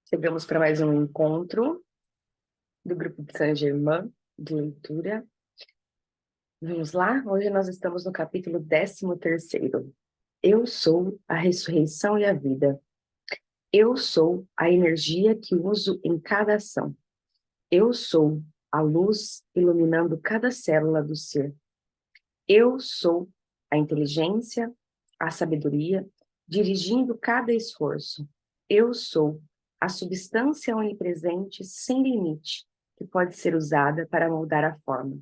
Chegamos para mais um encontro do Grupo de Saint-Germain de leitura. Vamos lá? Hoje nós estamos no capítulo 13º. Eu sou a ressurreição e a vida. Eu sou a energia que uso em cada ação. Eu sou a luz iluminando cada célula do ser. Eu sou a inteligência, a sabedoria, dirigindo cada esforço. Eu sou a substância onipresente sem limite, que pode ser usada para moldar a forma.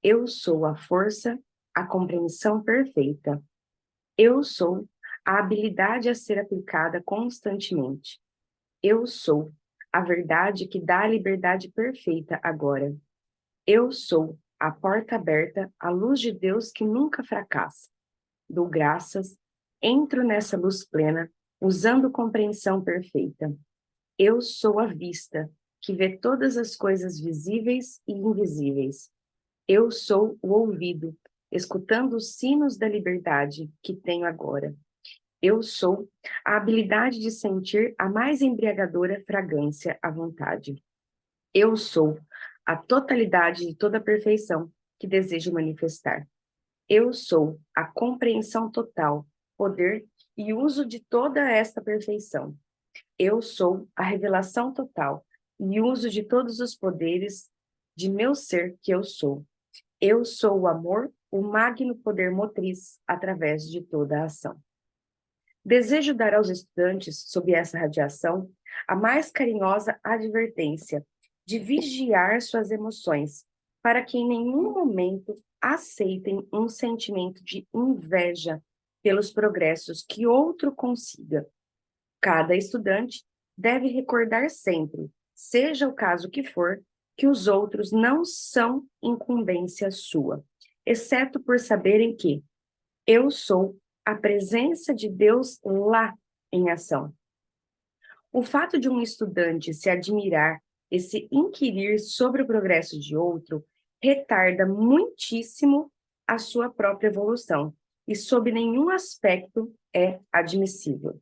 Eu sou a força, a compreensão perfeita. Eu sou a habilidade a ser aplicada constantemente. Eu sou a verdade que dá a liberdade perfeita agora. Eu sou a porta aberta à luz de Deus que nunca fracassa. Dou graças, entro nessa luz plena, usando compreensão perfeita. Eu sou a vista, que vê todas as coisas visíveis e invisíveis. Eu sou o ouvido, escutando os sinos da liberdade que tenho agora. Eu sou a habilidade de sentir a mais embriagadora fragrância à vontade. Eu sou a totalidade de toda a perfeição que desejo manifestar. Eu sou a compreensão total, poder e uso de toda esta perfeição. Eu sou a revelação total e uso de todos os poderes de meu ser que eu sou. Eu sou o amor, o magno poder motriz através de toda a ação. Desejo dar aos estudantes, sob essa radiação, a mais carinhosa advertência de vigiar suas emoções, para que em nenhum momento aceitem um sentimento de inveja pelos progressos que outro consiga. Cada estudante deve recordar sempre, seja o caso que for, que os outros não são incumbência sua, exceto por saberem que eu sou a presença de Deus lá em ação. O fato de um estudante se admirar e se inquirir sobre o progresso de outro retarda muitíssimo a sua própria evolução e, sob nenhum aspecto, é admissível.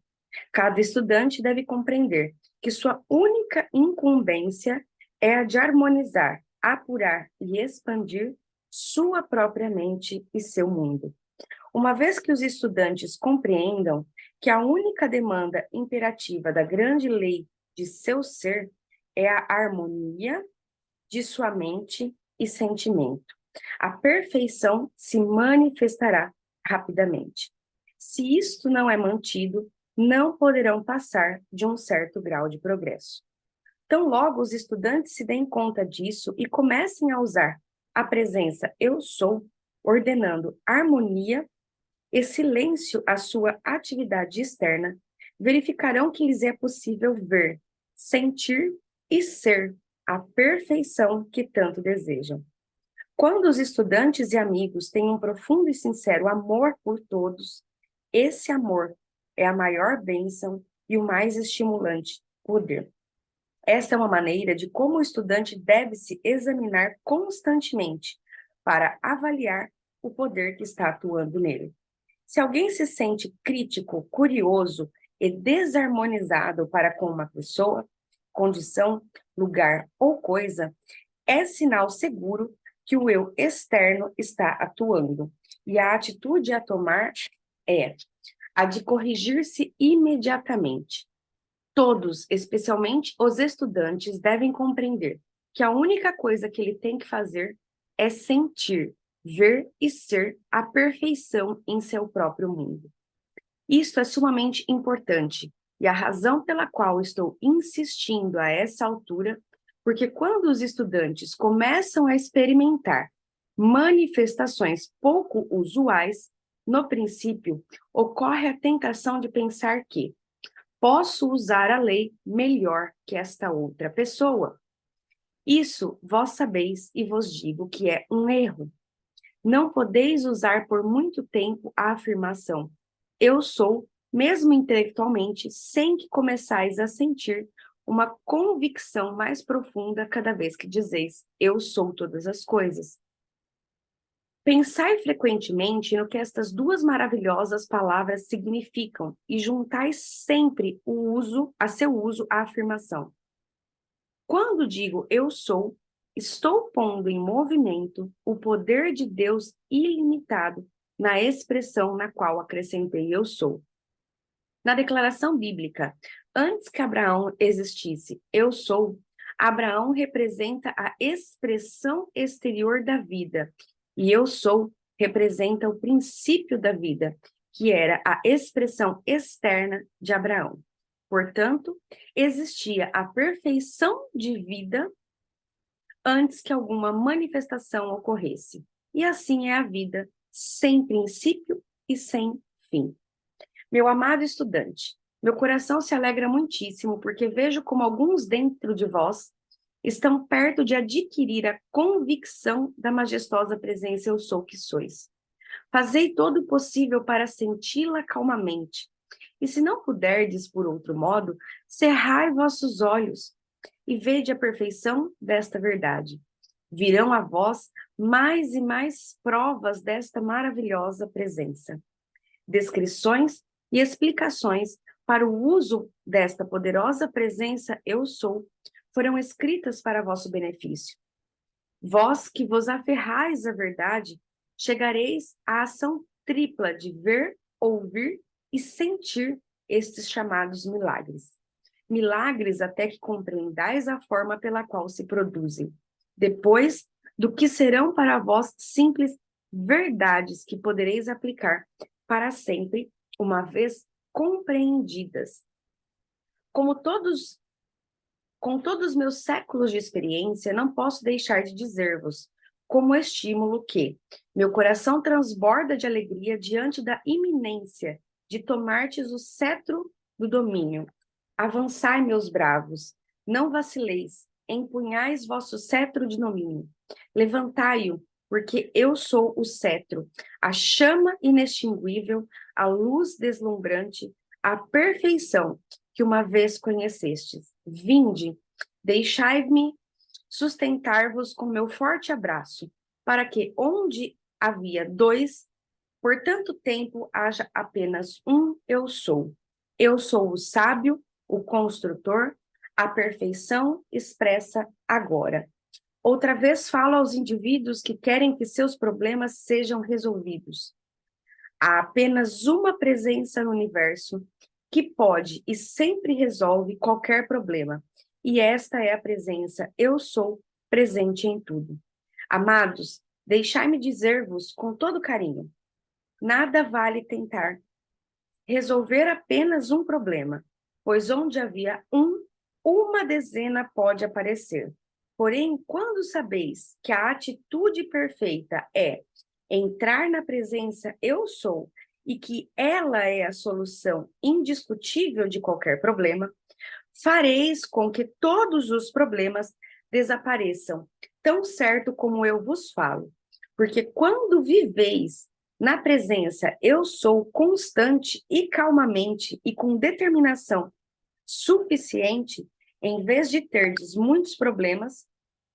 Cada estudante deve compreender que sua única incumbência é a de harmonizar, apurar e expandir sua própria mente e seu mundo. Uma vez que os estudantes compreendam que a única demanda imperativa da grande lei de seu ser é a harmonia de sua mente e sentimento, a perfeição se manifestará rapidamente. Se isto não é mantido, não poderão passar de um certo grau de progresso. Tão logo os estudantes se deem conta disso e comecem a usar a presença eu sou, ordenando harmonia e silêncio à sua atividade externa, verificarão que lhes é possível ver, sentir e ser a perfeição que tanto desejam. Quando os estudantes e amigos têm um profundo e sincero amor por todos, esse amor é a maior bênção e o mais estimulante poder. Esta é uma maneira de como o estudante deve se examinar constantemente para avaliar o poder que está atuando nele. Se alguém se sente crítico, curioso e desarmonizado para com uma pessoa, condição, lugar ou coisa, é sinal seguro que o eu externo está atuando. E a atitude a tomar é a de corrigir-se imediatamente. Todos, especialmente os estudantes, devem compreender que a única coisa que ele tem que fazer é sentir, ver e ser a perfeição em seu próprio mundo. Isto é sumamente importante, e a razão pela qual estou insistindo a essa altura, porque quando os estudantes começam a experimentar manifestações pouco usuais, no princípio, ocorre a tentação de pensar que posso usar a lei melhor que esta outra pessoa. Isso vós sabeis e vos digo que é um erro. Não podeis usar por muito tempo a afirmação eu sou, mesmo intelectualmente, sem que começais a sentir uma convicção mais profunda cada vez que dizeis eu sou todas as coisas. Pensai frequentemente no que estas duas maravilhosas palavras significam e juntai sempre a seu uso à afirmação. Quando digo eu sou, estou pondo em movimento o poder de Deus ilimitado na expressão na qual acrescentei eu sou. Na declaração bíblica, antes que Abraão existisse, eu sou, Abraão representa a expressão exterior da vida, e eu sou representa o princípio da vida, que era a expressão externa de Abraão. Portanto, existia a perfeição de vida antes que alguma manifestação ocorresse. E assim é a vida, sem princípio e sem fim. Meu amado estudante, meu coração se alegra muitíssimo porque vejo como alguns dentro de vós estão perto de adquirir a convicção da majestosa presença eu sou que sois. Fazei todo o possível para senti-la calmamente. E se não puderdes por outro modo, cerrai vossos olhos e vede a perfeição desta verdade. Virão a vós mais e mais provas desta maravilhosa presença. Descrições e explicações para o uso desta poderosa presença eu sou foram escritas para vosso benefício. Vós que vos aferrais à verdade, chegareis à ação tripla de ver, ouvir e sentir estes chamados milagres. Milagres até que compreendais a forma pela qual se produzem. Depois, do que serão para vós simples verdades que podereis aplicar para sempre, uma vez compreendidas. Com todos os meus séculos de experiência, não posso deixar de dizer-vos, como estímulo, que meu coração transborda de alegria diante da iminência de tomardes o cetro do domínio. Avançai, meus bravos, não vacileis, empunhais vosso cetro de domínio. Levantai-o, porque eu sou o cetro, a chama inextinguível, a luz deslumbrante, a perfeição que uma vez conhecestes. Vinde, deixai-me sustentar-vos com meu forte abraço, para que onde havia dois, por tanto tempo haja apenas um eu sou. Eu sou o sábio, o construtor, a perfeição expressa agora. Outra vez falo aos indivíduos que querem que seus problemas sejam resolvidos. Há apenas uma presença no universo que pode e sempre resolve qualquer problema. E esta é a presença eu sou, presente em tudo. Amados, deixai-me dizer-vos com todo carinho, nada vale tentar resolver apenas um problema, pois onde havia um, uma dezena pode aparecer. Porém, quando sabeis que a atitude perfeita é entrar na presença eu sou e que ela é a solução indiscutível de qualquer problema, fareis com que todos os problemas desapareçam, tão certo como eu vos falo. Porque quando viveis na presença eu sou constante e calmamente e com determinação suficiente, em vez de terdes muitos problemas,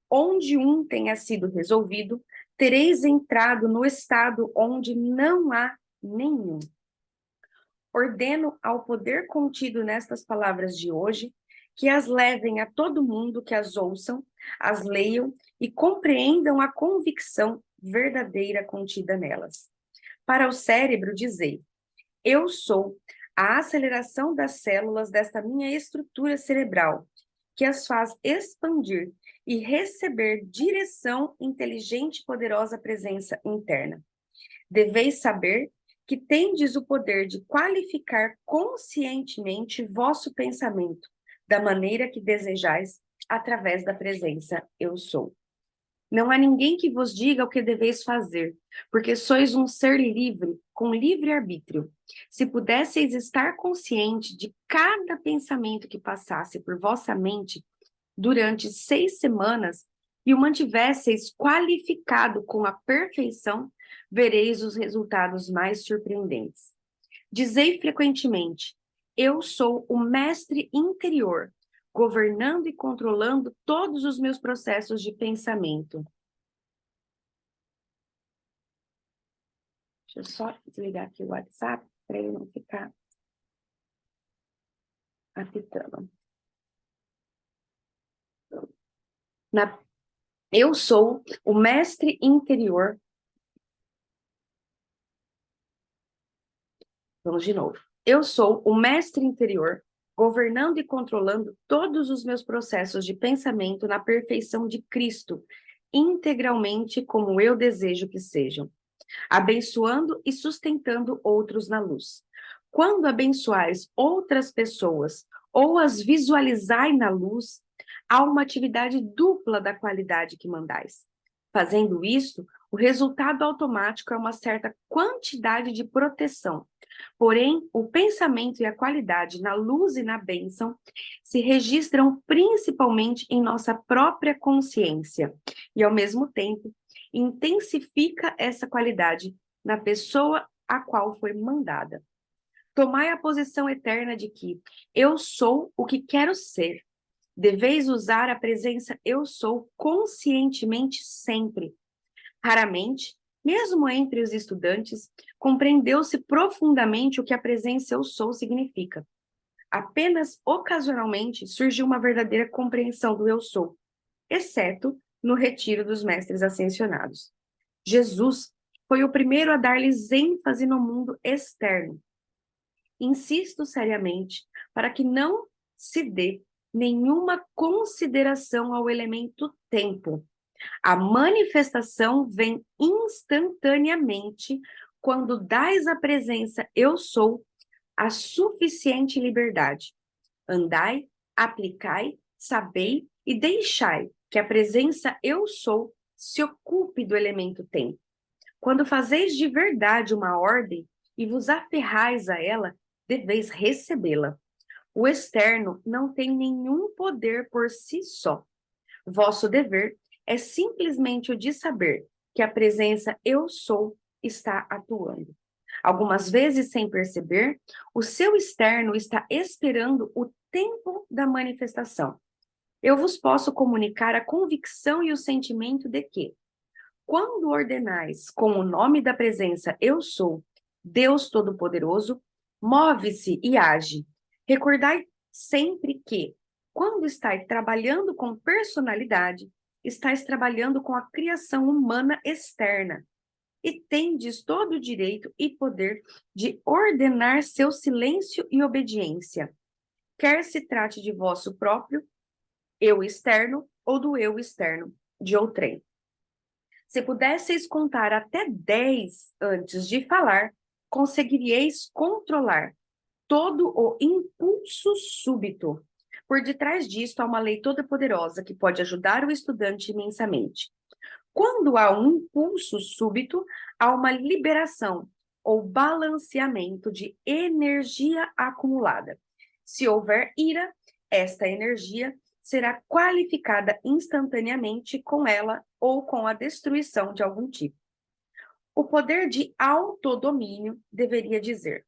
onde um tenha sido resolvido, tereis entrado no estado onde não há nenhum. Ordeno ao poder contido nestas palavras de hoje que as levem a todo mundo que as ouçam, as leiam e compreendam a convicção verdadeira contida nelas. Para o cérebro, dizei: eu sou a aceleração das células desta minha estrutura cerebral, que as faz expandir e receber direção inteligente e poderosa presença interna. Deveis saber que tendes o poder de qualificar conscientemente vosso pensamento da maneira que desejais através da presença eu sou. Não há ninguém que vos diga o que deveis fazer, porque sois um ser livre, com livre arbítrio. Se pudesseis estar consciente de cada pensamento que passasse por vossa mente durante 6 semanas e o mantivesseis qualificado com a perfeição, vereis os resultados mais surpreendentes. Dizei frequentemente: eu sou o mestre interior, governando e controlando todos os meus processos de pensamento. Deixa eu só desligar aqui o WhatsApp para ele não ficar apitando. Eu sou o mestre interior. Vamos de novo. Eu sou o mestre interior, governando e controlando todos os meus processos de pensamento na perfeição de Cristo, integralmente como eu desejo que sejam, abençoando e sustentando outros na luz. Quando abençoais outras pessoas ou as visualizai na luz, há uma atividade dupla da qualidade que mandais. Fazendo isto, o resultado automático é uma certa quantidade de proteção. Porém, o pensamento e a qualidade na luz e na bênção se registram principalmente em nossa própria consciência e, ao mesmo tempo, intensifica essa qualidade na pessoa a qual foi mandada. Tomai a posição eterna de que eu sou o que quero ser. Deveis usar a presença eu sou conscientemente sempre. Raramente, mesmo entre os estudantes, compreendeu-se profundamente o que a presença eu sou significa. Apenas ocasionalmente surgiu uma verdadeira compreensão do eu sou, exceto no retiro dos mestres ascensionados. Jesus foi o primeiro a dar-lhes ênfase no mundo externo. Insisto seriamente para que não se dê nenhuma consideração ao elemento tempo. A manifestação vem instantaneamente quando dais à presença eu sou a suficiente liberdade. Andai, aplicai, sabei e deixai que a presença eu sou se ocupe do elemento tempo. Quando fazeis de verdade uma ordem e vos aferrais a ela, deveis recebê-la. O externo não tem nenhum poder por si só. Vosso dever é simplesmente o de saber que a presença eu sou está atuando. Algumas vezes, sem perceber, o seu externo está esperando o tempo da manifestação. Eu vos posso comunicar a convicção e o sentimento de que, quando ordenais com o nome da presença eu sou, Deus Todo-Poderoso, move-se e age. Recordai sempre que, quando estáis trabalhando com personalidade, estáis trabalhando com a criação humana externa e tendes todo o direito e poder de ordenar seu silêncio e obediência, quer se trate de vosso próprio eu externo ou do eu externo de outrem. Se pudesseis contar até 10 antes de falar, conseguiríeis controlar todo o impulso súbito. Por detrás disto há uma lei toda poderosa que pode ajudar o estudante imensamente. Quando há um impulso súbito, há uma liberação ou balanceamento de energia acumulada. Se houver ira, esta energia será qualificada instantaneamente com ela ou com a destruição de algum tipo. O poder de autodomínio deveria dizer: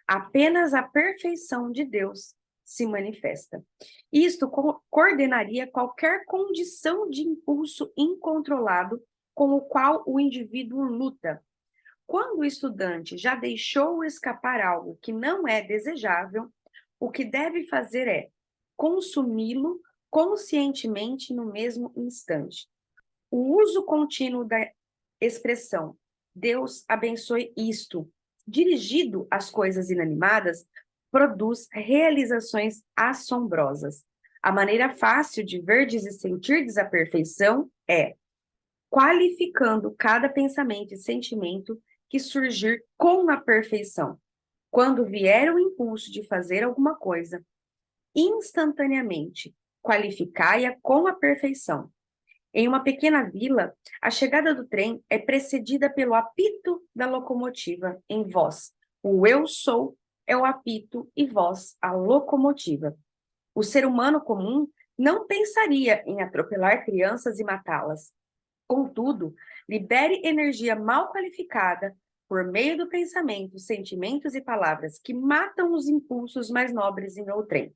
apenas a perfeição de Deus se manifesta. Isto coordenaria qualquer condição de impulso incontrolado com o qual o indivíduo luta. Quando o estudante já deixou escapar algo que não é desejável, o que deve fazer é consumi-lo conscientemente no mesmo instante. O uso contínuo da expressão Deus abençoe isto, dirigido às coisas inanimadas, produz realizações assombrosas. A maneira fácil de verdes e sentirdes a perfeição é qualificando cada pensamento e sentimento que surgir com a perfeição. Quando vier o impulso de fazer alguma coisa, instantaneamente qualificai-a com a perfeição. Em uma pequena vila, a chegada do trem é precedida pelo apito da locomotiva em voz. O eu sou é o apito e voz a locomotiva. O ser humano comum não pensaria em atropelar crianças e matá-las. Contudo, libere energia mal qualificada por meio do pensamento, sentimentos e palavras que matam os impulsos mais nobres em outrem.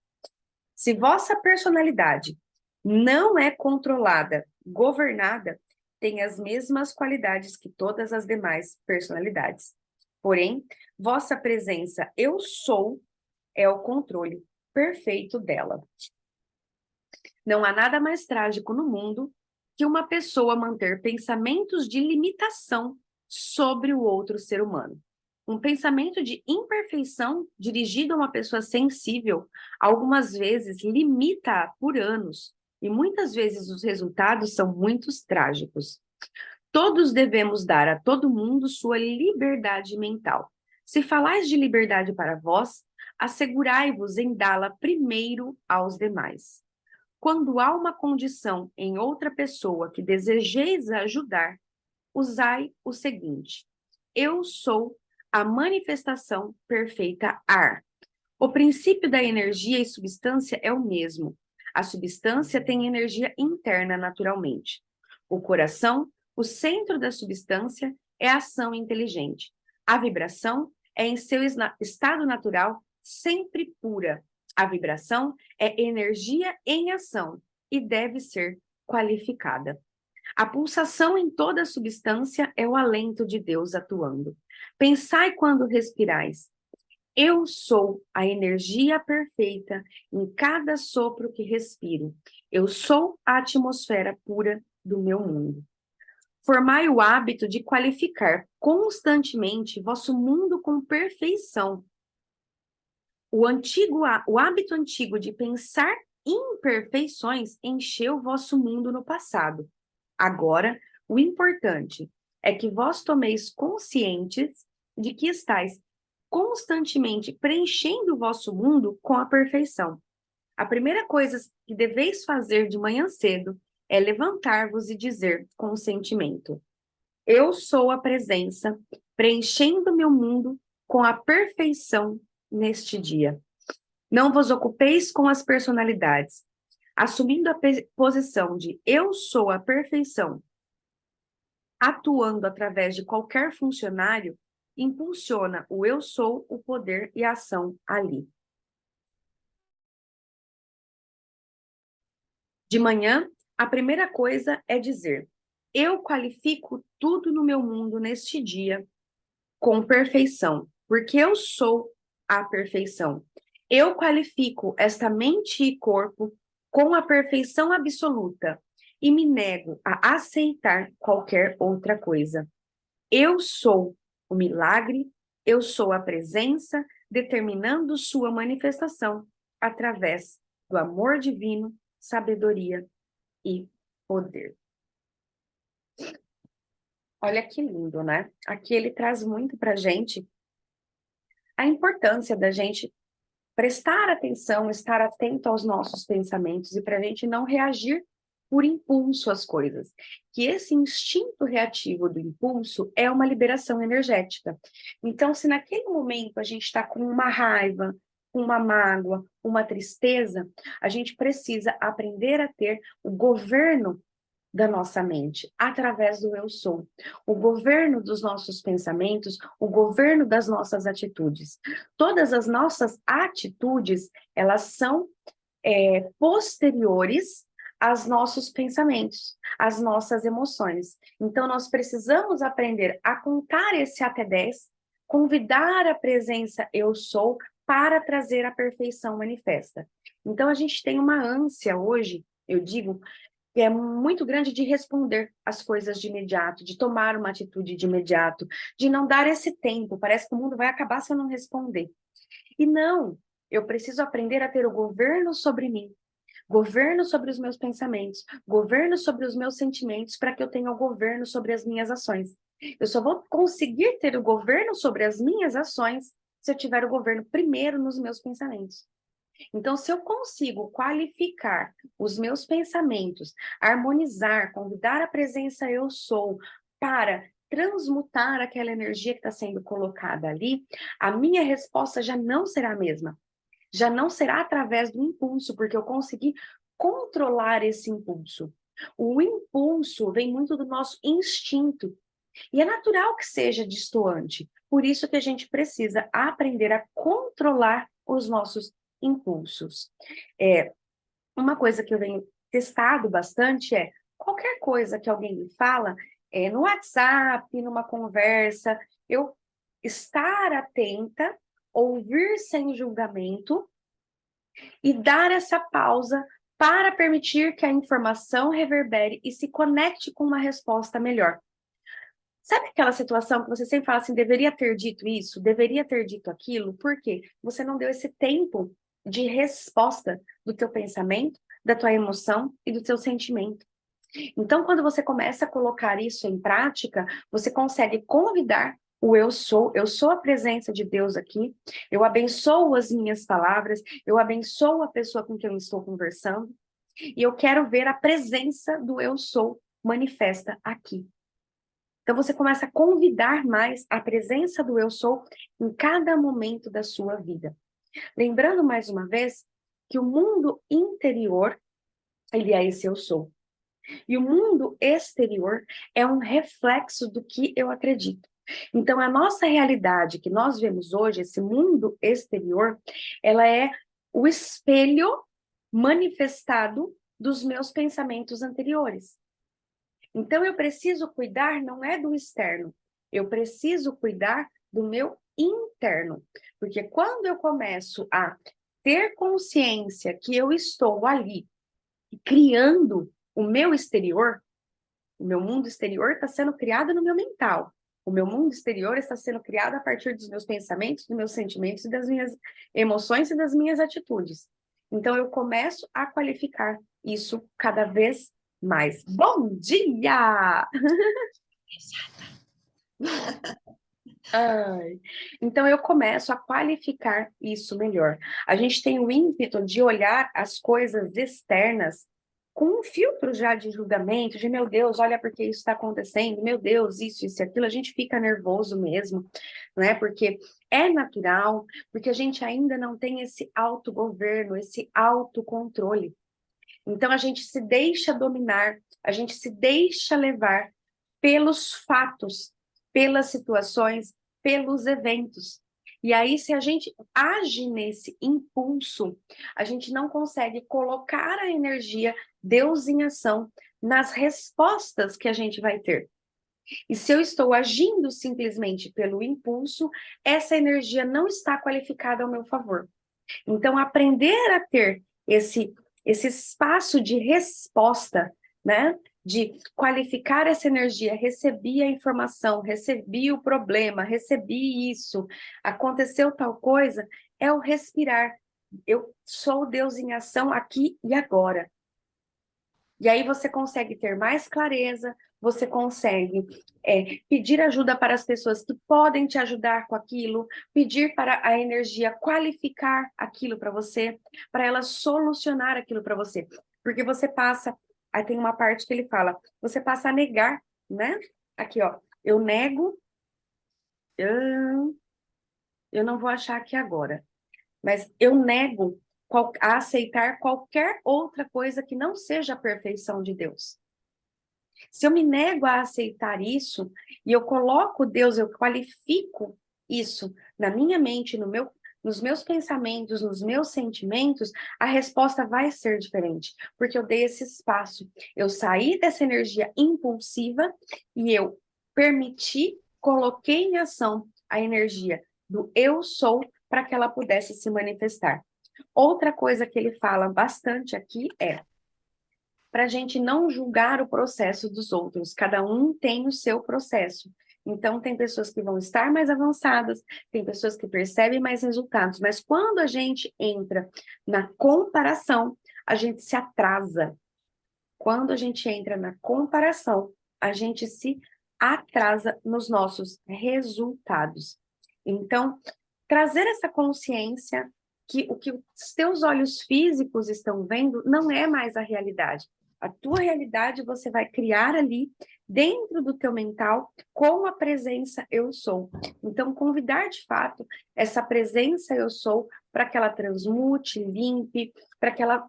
Se vossa personalidade não é controlada, governada, tem as mesmas qualidades que todas as demais personalidades. Porém, vossa presença eu sou é o controle perfeito dela. Não há nada mais trágico no mundo que uma pessoa manter pensamentos de limitação sobre o outro ser humano. Um pensamento de imperfeição dirigido a uma pessoa sensível, algumas vezes limita-a por anos, e muitas vezes os resultados são muito trágicos. Todos devemos dar a todo mundo sua liberdade mental. Se falais de liberdade para vós, assegurai-vos em dá-la primeiro aos demais. Quando há uma condição em outra pessoa que desejeis ajudar, usai o seguinte: eu sou a manifestação perfeita ar. O princípio da energia e substância é o mesmo. A substância tem energia interna naturalmente. O coração, o centro da substância, é a ação inteligente. A vibração é em seu estado natural sempre pura. A vibração é energia em ação e deve ser qualificada. A pulsação em toda a substância é o alento de Deus atuando. Pensai quando respirais. Eu sou a energia perfeita em cada sopro que respiro. Eu sou a atmosfera pura do meu mundo. Formai o hábito de qualificar constantemente vosso mundo com perfeição. O hábito antigo de pensar imperfeições encheu vosso mundo no passado. Agora, o importante é que vós tomeis conscientes de que estáis constantemente preenchendo o vosso mundo com a perfeição. A primeira coisa que deveis fazer de manhã cedo é levantar-vos e dizer com o sentimento: eu sou a presença, preenchendo meu mundo com a perfeição neste dia. Não vos ocupeis com as personalidades, assumindo a posição de eu sou a perfeição, atuando através de qualquer funcionário, impulsiona o eu sou, o poder e a ação ali. De manhã, a primeira coisa é dizer: eu qualifico tudo no meu mundo neste dia com perfeição, porque eu sou a perfeição. Eu qualifico esta mente e corpo com a perfeição absoluta e me nego a aceitar qualquer outra coisa. Eu sou o milagre, eu sou a presença, determinando sua manifestação através do amor divino, sabedoria e poder. Olha que lindo, né? Aqui ele traz muito para a gente a importância da gente prestar atenção, estar atento aos nossos pensamentos e para a gente não reagir por impulso às coisas. Que esse instinto reativo do impulso é uma liberação energética. Então, se naquele momento a gente está com uma raiva, uma mágoa, uma tristeza, a gente precisa aprender a ter o governo da nossa mente, através do eu sou, o governo dos nossos pensamentos, o governo das nossas atitudes. Todas as nossas atitudes, elas são posteriores aos nossos pensamentos, às nossas emoções. Então, nós precisamos aprender a contar esse até 10, convidar a presença eu sou para trazer a perfeição manifesta. Então, a gente tem uma ânsia hoje, eu digo, é muito grande de responder as coisas de imediato, de tomar uma atitude de imediato, de não dar esse tempo. Parece que o mundo vai acabar se eu não responder. E não, eu preciso aprender a ter o governo sobre mim, governo sobre os meus pensamentos, governo sobre os meus sentimentos, para que eu tenha o governo sobre as minhas ações. Eu só vou conseguir ter o governo sobre as minhas ações se eu tiver o governo primeiro nos meus pensamentos. Então, se eu consigo qualificar os meus pensamentos, harmonizar, convidar a presença eu sou para transmutar aquela energia que está sendo colocada ali, a minha resposta já não será a mesma. Já não será através do impulso, porque eu consegui controlar esse impulso. O impulso vem muito do nosso instinto. E é natural que seja destoante. Por isso que a gente precisa aprender a controlar os nossos impulsos. Uma coisa que eu venho testado bastante é qualquer coisa que alguém me fala, no WhatsApp, numa conversa, eu estar atenta, ouvir sem julgamento e dar essa pausa para permitir que a informação reverbere e se conecte com uma resposta melhor. Sabe aquela situação que você sempre fala assim, deveria ter dito isso, deveria ter dito aquilo? Por quê? Você não deu esse tempo de resposta do teu pensamento, da tua emoção e do teu sentimento. Então, quando você começa a colocar isso em prática, você consegue convidar o eu sou a presença de Deus aqui, eu abençoo as minhas palavras, eu abençoo a pessoa com quem eu estou conversando, e eu quero ver a presença do eu sou manifesta aqui. Então, você começa a convidar mais a presença do eu sou em cada momento da sua vida. Lembrando mais uma vez que o mundo interior, ele é esse eu sou. E o mundo exterior é um reflexo do que eu acredito. Então, a nossa realidade que nós vemos hoje, esse mundo exterior, ela é o espelho manifestado dos meus pensamentos anteriores. Então, eu preciso cuidar não é do externo, eu preciso cuidar do meu interno. Porque quando eu começo a ter consciência que eu estou ali criando o meu exterior, o meu mundo exterior está sendo criado no meu mental. O meu mundo exterior está sendo criado a partir dos meus pensamentos, dos meus sentimentos, e das minhas emoções e das minhas atitudes. Então, eu começo a qualificar isso cada vez mais. Bom dia! Ai. Então, eu começo a qualificar isso melhor. A gente tem o ímpeto de olhar as coisas externas com um filtro já de julgamento, de meu Deus, olha porque isso está acontecendo, meu Deus, isso e aquilo, a gente fica nervoso mesmo, né? Porque é natural, porque a gente ainda não tem esse autogoverno, esse autocontrole. Então a gente se deixa dominar, a gente se deixa levar pelos fatos, pelas situações, pelos eventos. E aí, se a gente age nesse impulso, a gente não consegue colocar a energia Deus em ação nas respostas que a gente vai ter. E se eu estou agindo simplesmente pelo impulso, essa energia não está qualificada ao meu favor. Então, aprender a ter esse espaço de resposta, né? De qualificar essa energia, recebi a informação, recebi o problema, recebi isso, aconteceu tal coisa, é o respirar. Eu sou Deus em ação aqui e agora. E aí você consegue ter mais clareza, você consegue pedir ajuda para as pessoas que podem te ajudar com aquilo, pedir para a energia qualificar aquilo para você, para ela solucionar aquilo para você. Porque você passa, aí tem uma parte que ele fala, você passa a negar, né? Aqui, ó, eu nego, eu não vou achar aqui agora, mas eu nego a aceitar qualquer outra coisa que não seja a perfeição de Deus. Se eu me nego a aceitar isso, e eu coloco Deus, eu qualifico isso na minha mente, nos meus pensamentos, nos meus sentimentos, a resposta vai ser diferente, porque eu dei esse espaço. Eu saí dessa energia impulsiva e eu permiti, coloquei em ação a energia do eu sou para que ela pudesse se manifestar. Outra coisa que ele fala bastante aqui é para a gente não julgar o processo dos outros. Cada um tem o seu processo. Então, tem pessoas que vão estar mais avançadas, tem pessoas que percebem mais resultados, mas quando a gente entra na comparação, a gente se atrasa. Quando a gente entra na comparação, a gente se atrasa nos nossos resultados. Então, trazer essa consciência que o que os teus olhos físicos estão vendo não é mais a realidade. A tua realidade você vai criar ali dentro do teu mental com a presença eu sou. Então, convidar de fato essa presença eu sou para que ela transmute, limpe, para que ela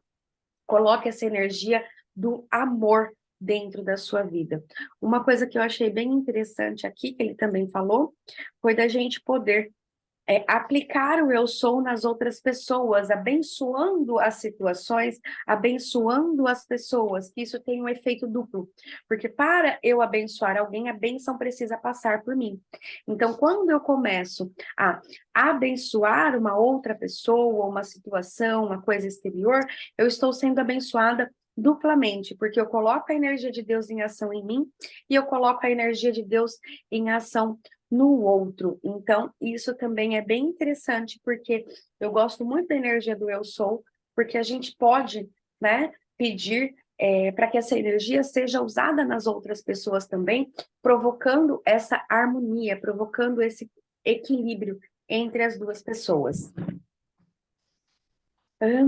coloque essa energia do amor dentro da sua vida. Uma coisa que eu achei bem interessante aqui, que ele também falou, foi da gente poder aplicar o eu sou nas outras pessoas, abençoando as situações, abençoando as pessoas, que isso tem um efeito duplo, porque para eu abençoar alguém, a bênção precisa passar por mim. Então, quando eu começo a abençoar uma outra pessoa, uma situação, uma coisa exterior, eu estou sendo abençoada duplamente, porque eu coloco a energia de Deus em ação em mim e eu coloco a energia de Deus em ação no outro. Então, isso também é bem interessante, porque eu gosto muito da energia do eu sou, porque a gente pode, né, pedir para que essa energia seja usada nas outras pessoas também, provocando essa harmonia, provocando esse equilíbrio entre as duas pessoas.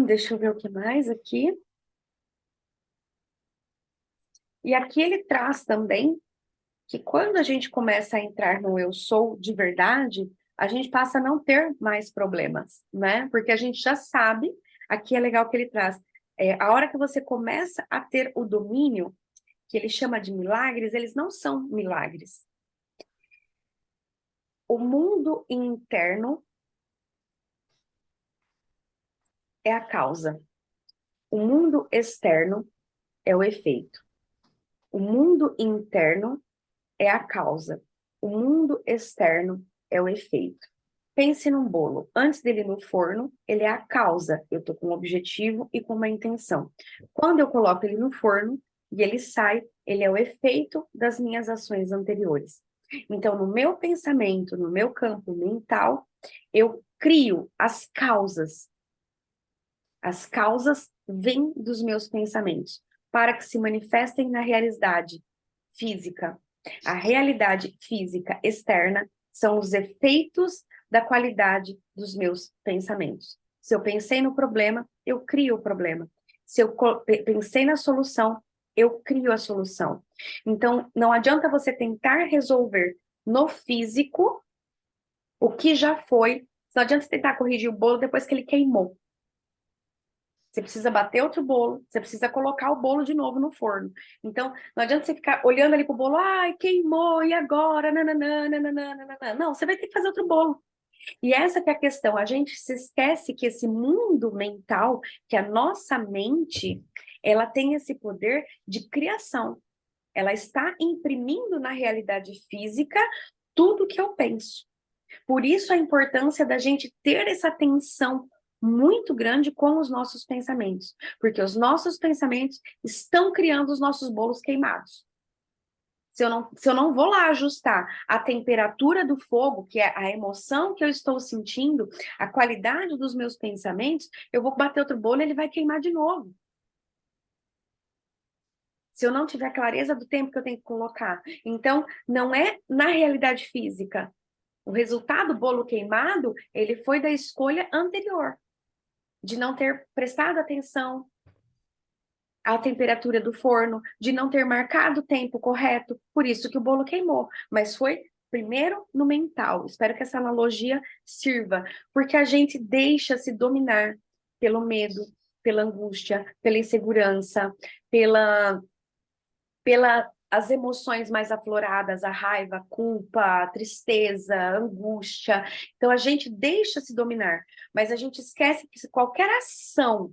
Deixa eu ver o que mais aqui. E aqui ele traz também que quando a gente começa a entrar no eu sou de verdade, a gente passa a não ter mais problemas, né? Porque a gente já sabe, aqui é legal que ele traz, a hora que você começa a ter o domínio, que ele chama de milagres, eles não são milagres. O mundo interno é a causa. O mundo externo é o efeito. O mundo interno é a causa. O mundo externo é o efeito. Pense num bolo. Antes dele ir no forno, ele é a causa. Eu estou com um objetivo e com uma intenção. Quando eu coloco ele no forno e ele sai, ele é o efeito das minhas ações anteriores. Então, no meu pensamento, no meu campo mental, eu crio as causas. As causas vêm dos meus pensamentos para que se manifestem na realidade física. A realidade física externa são os efeitos da qualidade dos meus pensamentos. Se eu pensei no problema, eu crio o problema. Se eu pensei na solução, eu crio a solução. Então, não adianta você tentar resolver no físico o que já foi. Não adianta você tentar corrigir o bolo depois que ele queimou. Você precisa bater outro bolo, você precisa colocar o bolo de novo no forno. Então, não adianta você ficar olhando ali pro bolo, ai, queimou, e agora? Nananã, nananã, nananã. Não, você vai ter que fazer outro bolo. E essa que é a questão, a gente se esquece que esse mundo mental, que a nossa mente, ela tem esse poder de criação. Ela está imprimindo na realidade física tudo que eu penso. Por isso a importância da gente ter essa atenção muito grande com os nossos pensamentos, porque os nossos pensamentos estão criando os nossos bolos queimados. Se eu não vou lá ajustar a temperatura do fogo, que é a emoção que eu estou sentindo, a qualidade dos meus pensamentos, eu vou bater outro bolo e ele vai queimar de novo. Se eu não tiver clareza do tempo que eu tenho que colocar. Então, não é na realidade física. O resultado do bolo queimado, ele foi da escolha anterior, de não ter prestado atenção à temperatura do forno, de não ter marcado o tempo correto, por isso que o bolo queimou. Mas foi primeiro no mental. Espero que essa analogia sirva, porque a gente deixa se dominar pelo medo, pela angústia, pela insegurança, pela as emoções mais afloradas, a raiva, a culpa, a tristeza, a angústia. Então a gente deixa se dominar, mas a gente esquece que qualquer ação,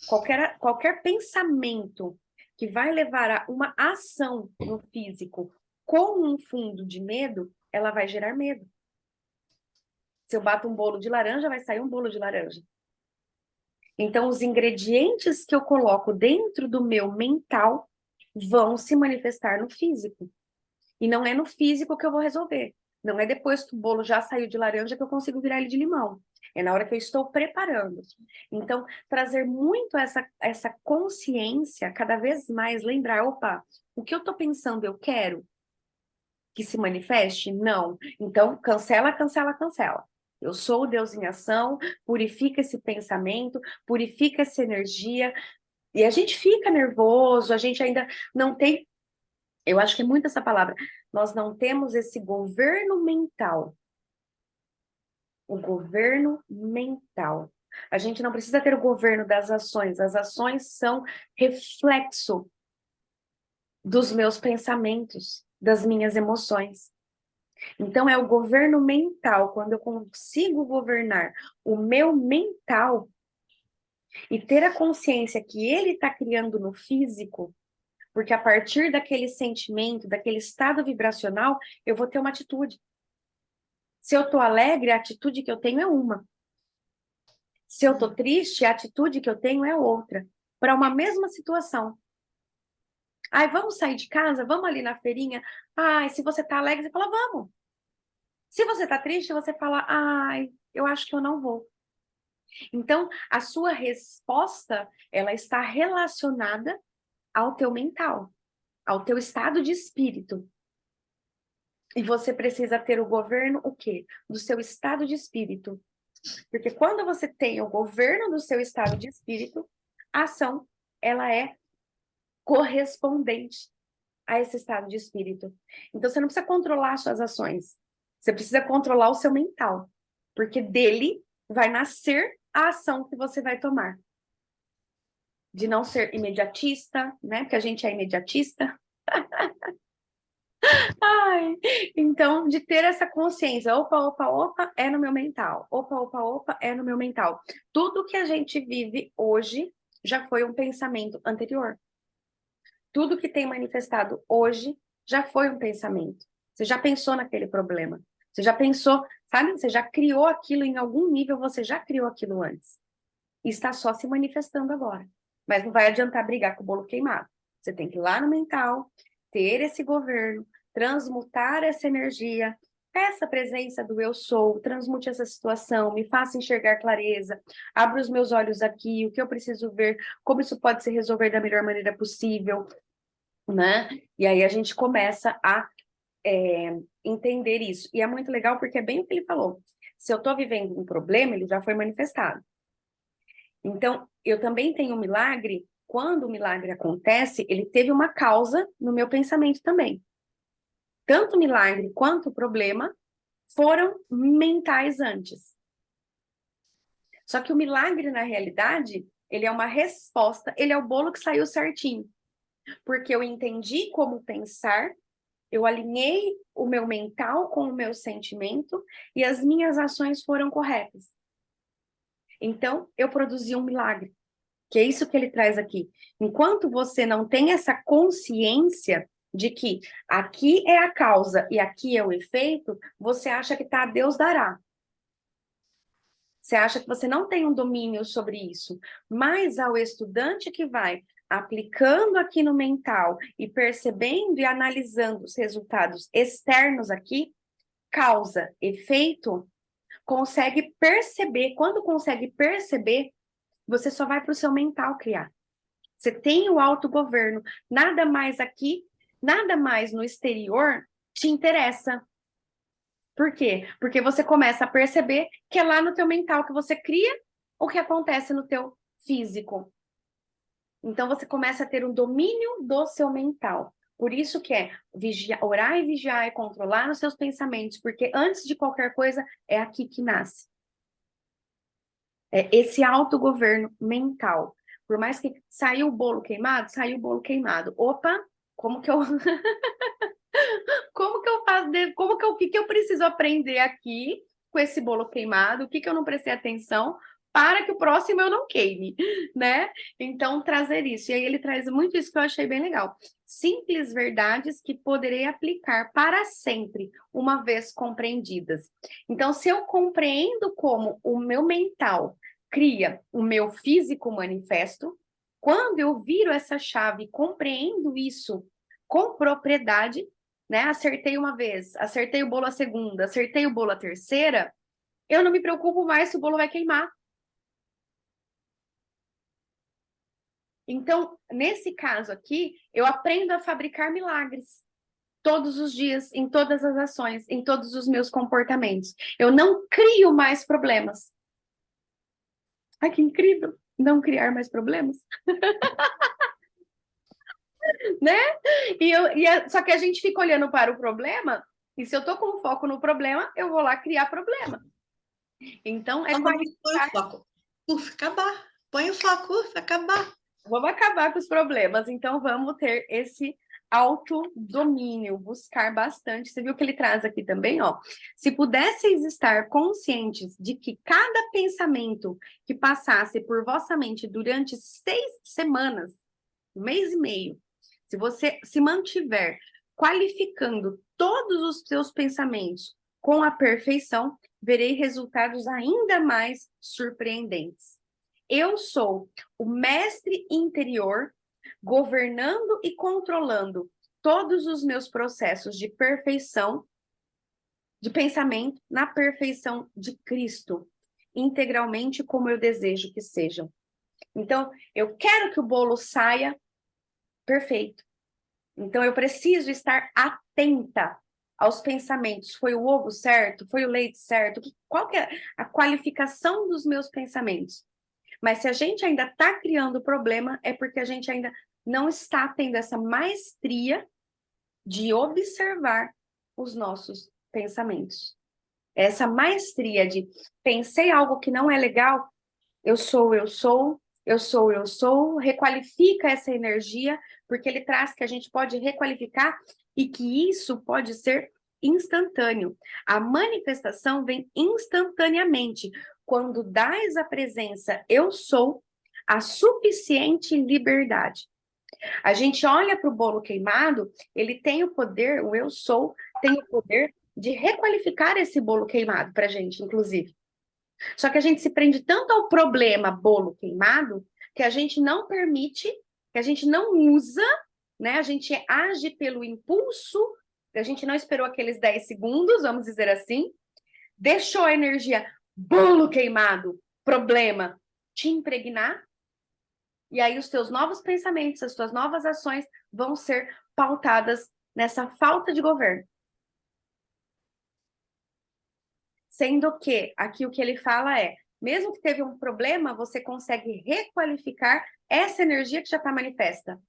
qualquer pensamento que vai levar a uma ação no físico com um fundo de medo, ela vai gerar medo. Se eu bato um bolo de laranja, vai sair um bolo de laranja. Então, os ingredientes que eu coloco dentro do meu mental vão se manifestar no físico. E não é no físico que eu vou resolver. Não é depois que o bolo já saiu de laranja que eu consigo virar ele de limão. É na hora que eu estou preparando. Então, trazer muito essa consciência, cada vez mais lembrar, opa, o que eu estou pensando eu quero que se manifeste? Não. Então, cancela, cancela, cancela. Eu sou o Deus em ação, purifica esse pensamento, purifica essa energia. E a gente fica nervoso, a gente ainda não tem, eu acho que é muito essa palavra, nós não temos esse governo mental. O governo mental. A gente não precisa ter o governo das ações, as ações são reflexo dos meus pensamentos, das minhas emoções. Então, é o governo mental. Quando eu consigo governar o meu mental e ter a consciência que ele está criando no físico, porque a partir daquele sentimento, daquele estado vibracional, eu vou ter uma atitude. Se eu estou alegre, a atitude que eu tenho é uma. Se eu estou triste, a atitude que eu tenho é outra. Para uma mesma situação. Ai, vamos sair de casa? Vamos ali na feirinha? Ai, se você está alegre, você fala, vamos. Se você está triste, você fala, ai, eu acho que eu não vou. Então, a sua resposta, ela está relacionada ao teu mental, ao teu estado de espírito. E você precisa ter o governo, o quê? Do seu estado de espírito. Porque quando você tem o governo do seu estado de espírito, a ação, ela é correspondente a esse estado de espírito. Então, você não precisa controlar suas ações. Você precisa controlar o seu mental. Porque dele vai nascer a ação que você vai tomar. De não ser imediatista, né? Porque a gente é imediatista. Ai, então, de ter essa consciência, opa, opa, opa, é no meu mental. Opa, opa, opa, é no meu mental. Tudo que a gente vive hoje já foi um pensamento anterior. Tudo que tem manifestado hoje já foi um pensamento. Você já pensou naquele problema. Você já pensou, sabe? Você já criou aquilo em algum nível, você já criou aquilo antes. E está só se manifestando agora. Mas não vai adiantar brigar com o bolo queimado. Você tem que ir lá no mental, ter esse governo, transmutar essa energia, peça a presença do eu sou, transmute essa situação, me faça enxergar clareza, abra os meus olhos aqui, o que eu preciso ver, como isso pode se resolver da melhor maneira possível, né? E aí a gente começa a entender isso. E é muito legal porque é bem o que ele falou. Se eu estou vivendo um problema, ele já foi manifestado. Então, eu também tenho um milagre. Quando o milagre acontece, ele teve uma causa no meu pensamento também. Tanto o milagre quanto o problema foram mentais antes. Só que o milagre, na realidade, ele é uma resposta, ele é o bolo que saiu certinho. Porque eu entendi como pensar, eu alinhei o meu mental com o meu sentimento e as minhas ações foram corretas. Então, eu produzi um milagre. Que é isso que ele traz aqui. Enquanto você não tem essa consciência de que aqui é a causa e aqui é o efeito, você acha que tá, Deus dará. Você acha que você não tem um domínio sobre isso. Mas ao estudante que vai aplicando aqui no mental e percebendo e analisando os resultados externos aqui, causa, efeito, consegue perceber. Quando consegue perceber, você só vai para o seu mental criar. Você tem o autogoverno. Nada mais aqui, nada mais no exterior te interessa. Por quê? Porque você começa a perceber que é lá no teu mental que você cria o que acontece no teu físico. Então você começa a ter um domínio do seu mental. Por isso que é vigiar, orar e vigiar e controlar os seus pensamentos, porque antes de qualquer coisa é aqui que nasce. É esse autogoverno mental. Por mais que saiu o bolo queimado, saiu o bolo queimado. Opa, como que eu como que eu faço, como que eu, o que que eu preciso aprender aqui com esse bolo queimado? O que que eu não prestei atenção para que o próximo eu não queime, né? Então trazer isso. E aí ele traz muito isso que eu achei bem legal. Simples verdades que poderei aplicar para sempre, uma vez compreendidas. Então, se eu compreendo como o meu mental cria o meu físico manifesto, quando eu viro essa chave, compreendo isso com propriedade, né? Acertei uma vez, acertei o bolo a segunda, acertei o bolo a terceira, eu não me preocupo mais se o bolo vai queimar. Então, nesse caso aqui, eu aprendo a fabricar milagres todos os dias, em todas as ações, em todos os meus comportamentos. Eu não crio mais problemas. Ai, que incrível! Não criar mais problemas, né? Só que a gente fica olhando para o problema, e se eu tô com foco no problema, eu vou lá criar problema. Então, é Então, como põe o foco. Uf, acabar. Põe o foco, acabar. vamos acabar com os problemas, então vamos ter esse autodomínio, buscar bastante. Você viu que ele traz aqui também, ó. Se pudesseis estar conscientes de que cada pensamento que passasse por vossa mente durante 6 semanas, 1 mês e meio, se você se mantiver qualificando todos os seus pensamentos com a perfeição, verei resultados ainda mais surpreendentes. Eu sou o mestre interior, governando e controlando todos os meus processos de perfeição, de pensamento, na perfeição de Cristo, integralmente como eu desejo que sejam. Então, eu quero que o bolo saia perfeito. Então, eu preciso estar atenta aos pensamentos. Foi o ovo certo? Foi o leite certo? Qual que é a qualificação dos meus pensamentos? Mas se a gente ainda está criando problema, é porque a gente ainda não está tendo essa maestria de observar os nossos pensamentos. Essa maestria de pensei algo que não é legal, eu sou, requalifica essa energia, porque ele traz que a gente pode requalificar e que isso pode ser instantâneo. A manifestação vem instantaneamente quando dás a presença eu sou a suficiente liberdade. A gente olha para o bolo queimado, ele tem o poder, o eu sou, tem o poder de requalificar esse bolo queimado para a gente, inclusive. Só que a gente se prende tanto ao problema bolo queimado que a gente não permite, que a gente não usa, né? A gente age pelo impulso, a gente não esperou aqueles 10 segundos, vamos dizer assim, deixou a energia bolo queimado, problema, te impregnar, e aí os teus novos pensamentos, as tuas novas ações vão ser pautadas nessa falta de governo. Sendo que aqui o que ele fala é, mesmo que teve um problema, você consegue requalificar essa energia que já está manifesta.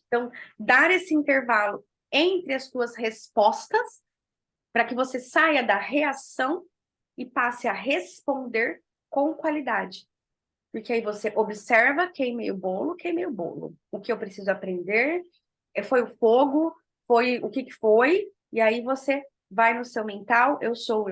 Então, dar esse intervalo entre as tuas respostas, para que você saia da reação e passe a responder com qualidade. Porque aí você observa, queimei o bolo. O que eu preciso aprender foi o fogo, foi o que foi, e aí você vai no seu mental, eu sou,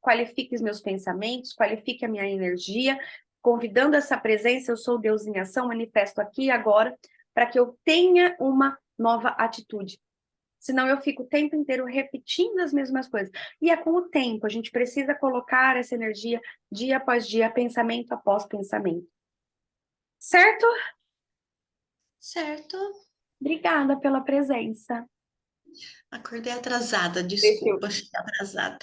qualifique os meus pensamentos, qualifique a minha energia, convidando essa presença, eu sou Deus em ação, manifesto aqui e agora, para que eu tenha uma nova atitude. Senão eu fico o tempo inteiro repetindo as mesmas coisas. E é com o tempo, a gente precisa colocar essa energia dia após dia, pensamento após pensamento. Certo? Certo. Obrigada pela presença. Acordei atrasada, Deixa eu desculpa, cheguei atrasada.